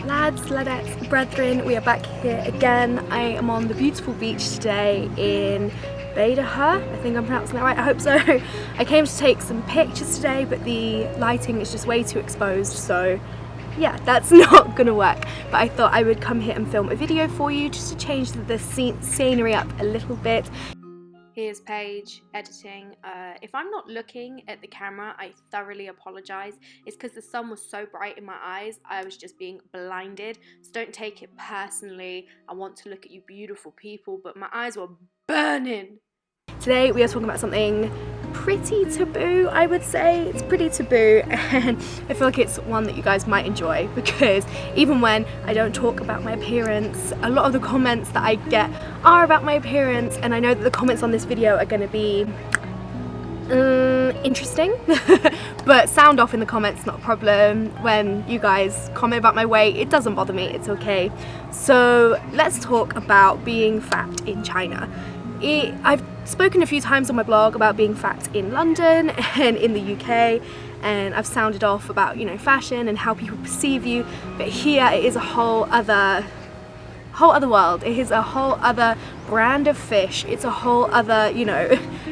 Lads, ladettes, brethren, we are back here again. I am on the beautiful beach today in Beidahe. I think I'm pronouncing that right, I hope so. I came to take some pictures today, but the lighting is just way too exposed, so yeah, that's not gonna work. But I thought I would come here and film a video for you just to change the scenery up a little bit. Here's Paige editing. If I'm not looking at the camera, I thoroughly apologize. It's because the sun was so bright in my eyes, I was just being blinded. So don't take it personally. I want to look at you beautiful people, but my eyes were burning. Today we are talking about something pretty taboo, I would say. It's pretty taboo, and I feel like it's one that you guys might enjoy, because even when I don't talk about my appearance, a lot of the comments that I get are about my appearance, and I know that the comments on this video are going to be interesting. But sound off in the comments, not a problem. When you guys comment about my weight, it doesn't bother me, it's okay. So let's talk about being fat in China. I've spoken a few times on my blog about being fat in London and in the UK, and I've sounded off about, you know, fashion and how people perceive you, but here it is a whole other world. It is a whole other brand of fish. It's a whole other, you know,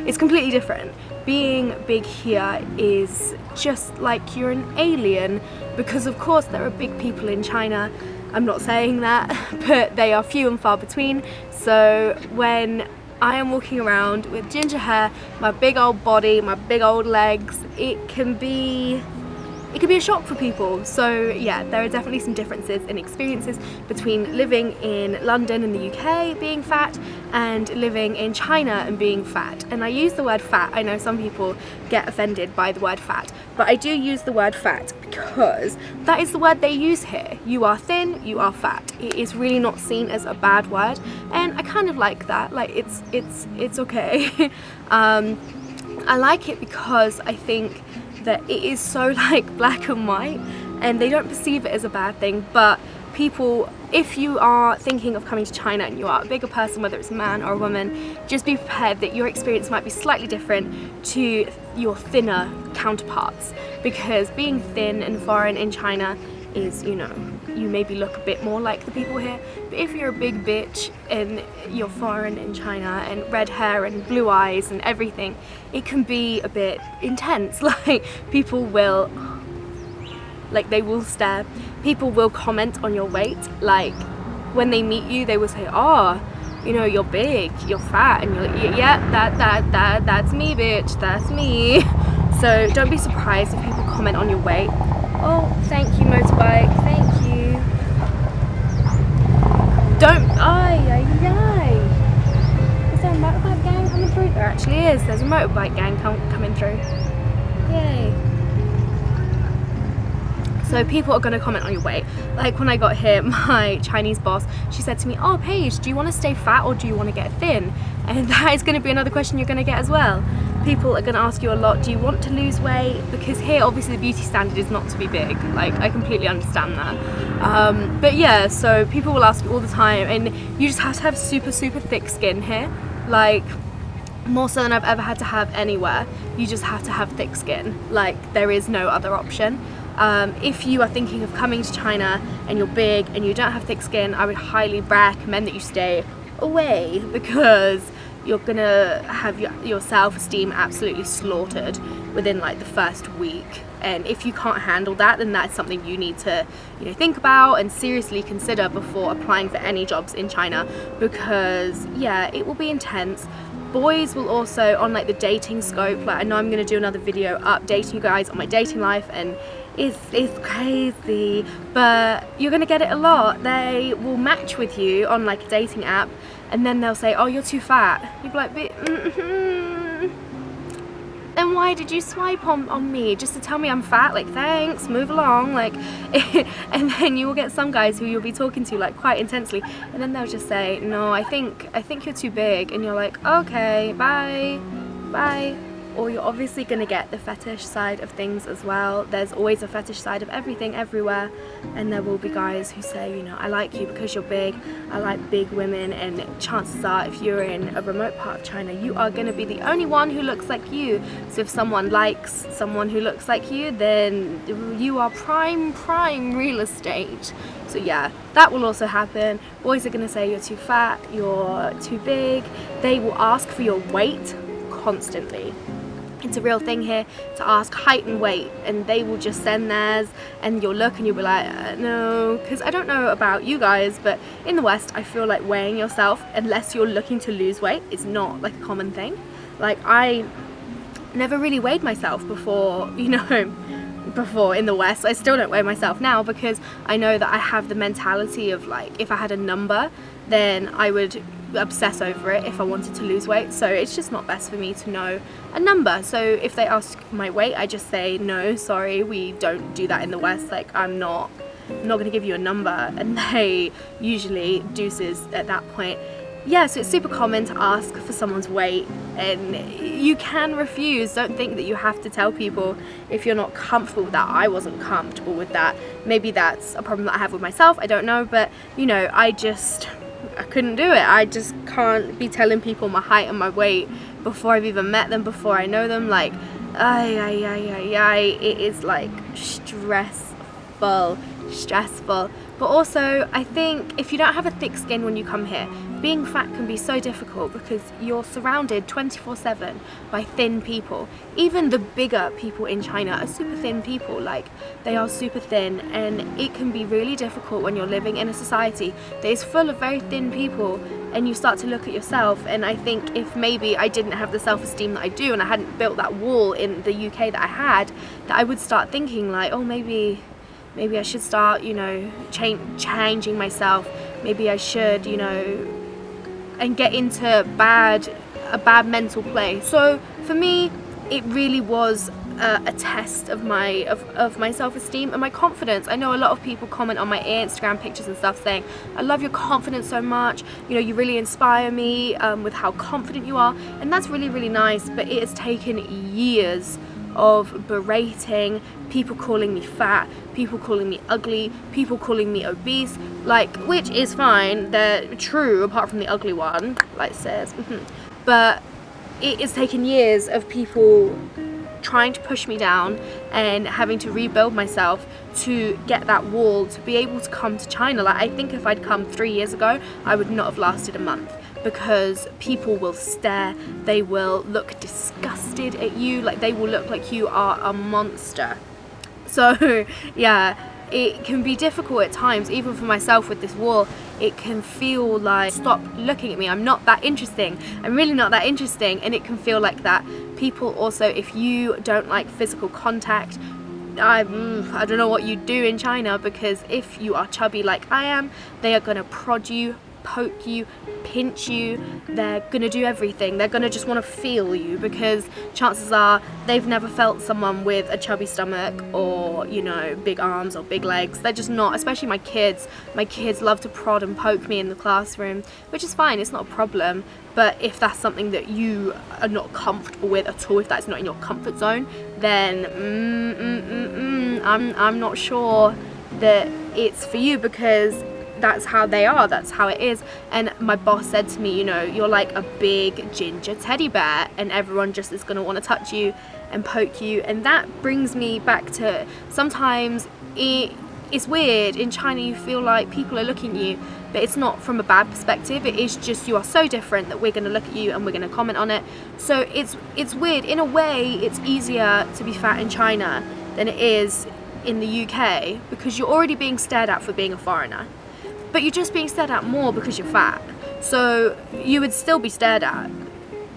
it's completely different. Being big here is just like you're an alien, because of course there are big people in China. I'm not saying that, but they are few and far between. So when I am walking around with ginger hair, my big old body, my big old legs, it can be a shock for people. So yeah, there are definitely some differences in experiences between living in London in the UK being fat and living in China and being fat. And I use the word fat. I know some people get offended by the word fat, but I do use the word fat because that is the word they use here. You are thin, you are fat. It is really not seen as a bad word, and I kind of like that. Like it's okay. I like it because I think that it is so like black and white, and they don't perceive it as a bad thing. But people, if you are thinking of coming to China and you are a bigger person, whether it's a man or a woman, just be prepared that your experience might be slightly different to your thinner counterparts, because being thin and foreign in China is, you know, you maybe look a bit more like the people here. But if you're a big bitch and you're foreign in China and red hair and blue eyes and everything, it can be a bit intense. Like people will, like they will stare. People will comment on your weight. Like when they meet you, they will say, "Oh, you know, you're big, you're fat," and you're like, "Yeah, that's me, bitch, that's me." So don't be surprised if people comment on your weight. Oh, thank you, motorbike, thank you. Don't, Is there a motorbike gang coming through? There actually is, there's a motorbike gang coming through. Yay. So people are going to comment on your weight. Like when I got here, my Chinese boss, she said to me, "Oh, Paige, do you want to stay fat or do you want to get thin?" And that is going to be another question you're going to get as well. People are going to ask you a lot, do you want to lose weight? Because here obviously the beauty standard is not to be big. Like I completely understand that. But yeah, so people will ask you all the time, and you just have to have super thick skin here. Like more so than I've ever had to have anywhere. You just have to have thick skin. Like there is no other option. If you are thinking of coming to China and you're big and you don't have thick skin, I would highly recommend that you stay away, because you're gonna have your self-esteem absolutely slaughtered within like the first week. And if you can't handle that, then that's something you need to, you know, think about and seriously consider before applying for any jobs in China, because yeah, it will be intense. Boys will also, on like the dating scope, like I know I'm gonna do another video updating you guys on my dating life, and it's crazy, but you're gonna get it a lot. They will match with you on like a dating app, and then they'll say, "Oh, you're too fat." You'll be like, then why did you swipe on me? Just to tell me I'm fat? Like, thanks, move along. Like, and then you will get some guys who you'll be talking to like quite intensely, and then they'll just say, "No, I think you're too big," and you're like, "Okay, bye." or you're obviously going to get the fetish side of things as well. There's always a fetish side of everything everywhere, and there will be guys who say, you know, I like you because you're big, I like big women, and chances are if you're in a remote part of China, you are going to be the only one who looks like you. So if someone likes someone who looks like you, then you are prime real estate. So yeah, that will also happen. Boys are going to say you're too fat, you're too big. They will ask for your weight constantly. It's a real thing here to ask height and weight, and they will just send theirs, and you'll look and you'll be like, no, because I don't know about you guys, but in the West I feel like weighing yourself, unless you're looking to lose weight, is not like a common thing. Like, I never really weighed myself before, you know, before in the West. I still don't weigh myself now, because I know that I have the mentality of, like, if I had a number, then I would obsess over it if I wanted to lose weight. So it's just not best for me to know a number. So if they ask my weight, I just say, no, sorry, we don't do that in the West. Like, I'm not going to give you a number, and they usually deuces at that point. Yeah, so it's super common to ask for someone's weight, and you can refuse. Don't think that you have to tell people if you're not comfortable with that. I wasn't comfortable with that. Maybe that's a problem that I have with myself, I don't know, but you know, I couldn't do it. I just can't be telling people my height and my weight before I've even met them, before I know them. Like, it is like stressful. But also, I think if you don't have a thick skin when you come here, being fat can be so difficult, because you're surrounded 24/7 by thin people. Even the bigger people in China are super thin people. Like, they are super thin, and it can be really difficult when you're living in a society that is full of very thin people, and you start to look at yourself. And I think if maybe I didn't have the self-esteem that I do, and I hadn't built that wall in the UK that I had, that I would start thinking like, oh, maybe I should start, you know, changing myself. Maybe I should, you know, and get into a bad mental place. So for me, it really was a test of my self-esteem and my confidence. I know a lot of people comment on my Instagram pictures and stuff saying, I love your confidence so much, you know, you really inspire me with how confident you are, and that's really, really nice. But it has taken years of berating, people calling me fat, people calling me ugly, people calling me obese, like, which is fine, they're true apart from the ugly one, like says, but it has taken years of people trying to push me down and having to rebuild myself to get that wall to be able to come to China. Like, I think if I'd come 3 years ago, I would not have lasted a month, because people will stare, they will look disgusted at you, like they will look like you are a monster. So yeah, it can be difficult at times, even for myself with this wall. It can feel like, stop looking at me, I'm not that interesting, I'm really not that interesting, and it can feel like that. People also, if you don't like physical contact, I don't know what you do in China, because if you are chubby like I am, they are gonna prod you, poke you, pinch you, they're gonna do everything. They're gonna just want to feel you, because chances are they've never felt someone with a chubby stomach or, you know, big arms or big legs. They're just not, especially my kids love to prod and poke me in the classroom, which is fine, it's not a problem. But if that's something that you are not comfortable with at all, if that's not in your comfort zone, then I'm not sure that it's for you, because that's how they are, that's how it is. And my boss said to me, you know, you're like a big ginger teddy bear, and everyone just is going to want to touch you and poke you. And that brings me back to, sometimes it's weird in China, you feel like people are looking at you, but it's not from a bad perspective, it is just you are so different that we're going to look at you and we're going to comment on it. So it's weird. In a way, it's easier to be fat in China than it is in the UK, because you're already being stared at for being a foreigner, but you're just being stared at more because you're fat. So you would still be stared at.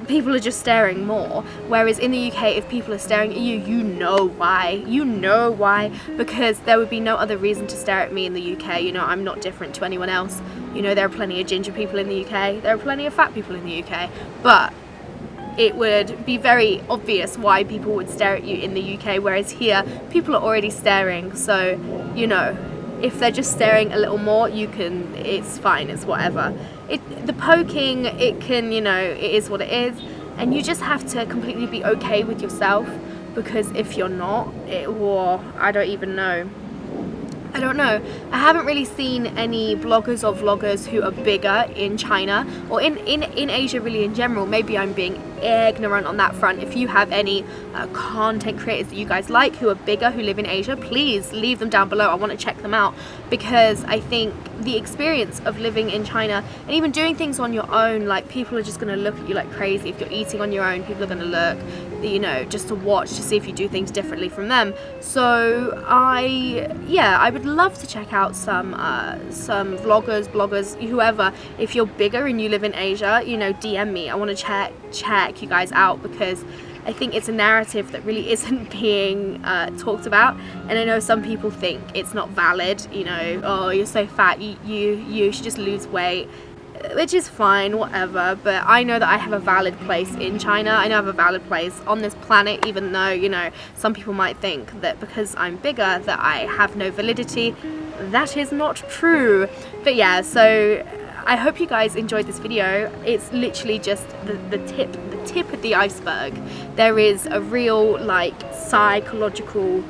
People are just staring more. Whereas in the UK, if people are staring at you, you know why. You know why, because there would be no other reason to stare at me in the UK. You know, I'm not different to anyone else. You know, there are plenty of ginger people in the UK. There are plenty of fat people in the UK. But it would be very obvious why people would stare at you in the UK, whereas here, people are already staring. So, you know, if they're just staring a little more, it's fine, it's whatever. The poking, it can, you know, it is what it is. and you just have to completely be okay with yourself, because if you're not, I don't even know. I don't know. I haven't really seen any bloggers or vloggers who are bigger in China or in Asia really in general. Maybe I'm being ignorant on that front. If you have any content creators that you guys like who are bigger, who live in Asia, please leave them down below. I want to check them out, because I think the experience of living in China and even doing things on your own, like, people are just going to look at you like crazy. If you're eating on your own, people are going to look, you know, just to watch to see if you do things differently from them. So I would love to check out some vloggers, bloggers, whoever. If you're bigger and you live in Asia, you know, DM me. I want to check you guys out, because I think it's a narrative that really isn't being talked about, and I know some people think it's not valid, you know, oh, you're so fat, you should just lose weight, which is fine, whatever, but I know that I have a valid place in China. I know I have a valid place on this planet, even though, you know, some people might think that because I'm bigger that I have no validity. That is not true. But yeah, so I hope you guys enjoyed this video. It's literally just the tip of the iceberg. There is a real, like, psychological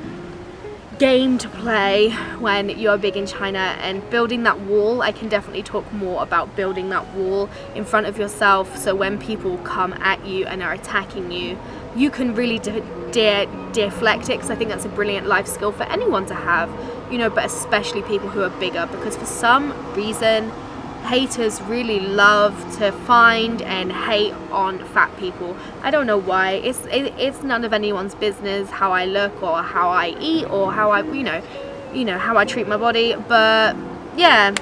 game to play when you're big in China, and building that wall. I can definitely talk more about building that wall in front of yourself, so when people come at you and are attacking you, you can really deflect it, because I think that's a brilliant life skill for anyone to have, you know, but especially people who are bigger, because for some reason haters really love to find and hate on fat people. I don't know why. It's none of anyone's business how I look or how I eat or how I, you know how I treat my body. But yeah,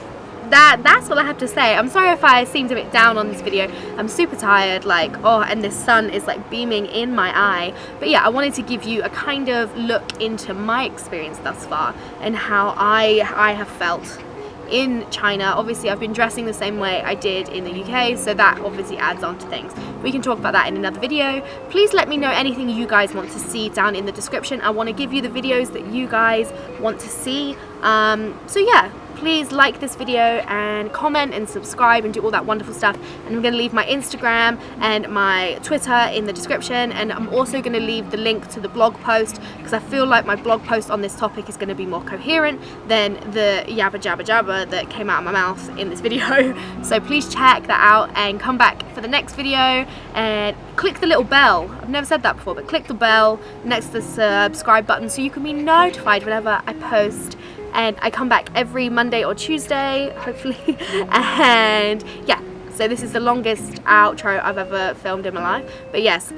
that's all I have to say. I'm sorry if I seemed a bit down on this video. I'm super tired, like, oh, and this sun is like beaming in my eye. But yeah, I wanted to give you a kind of look into my experience thus far and how I have felt in China. Obviously I've been dressing the same way I did in the UK, so that obviously adds on to things. We can talk about that in another video. Please let me know anything you guys want to see down in the description. I want to give you the videos that you guys want to see. So yeah, please like this video and comment and subscribe and do all that wonderful stuff. And I'm going to leave my Instagram and my Twitter in the description, and I'm also going to leave the link to the blog post, because I feel like my blog post on this topic is going to be more coherent than the yabba jabba jabba that came out of my mouth in this video. So please check that out and come back for the next video, and click the little bell. I've never said that before, but click the bell next to the subscribe button so you can be notified whenever I post. And I come back every Monday or Tuesday, hopefully. And yeah, so this is the longest outro I've ever filmed in my life. But yes,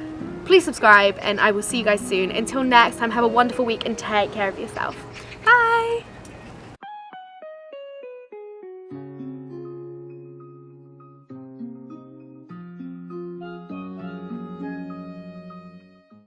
please subscribe, and I will see you guys soon. Until next time, have a wonderful week and take care of yourself.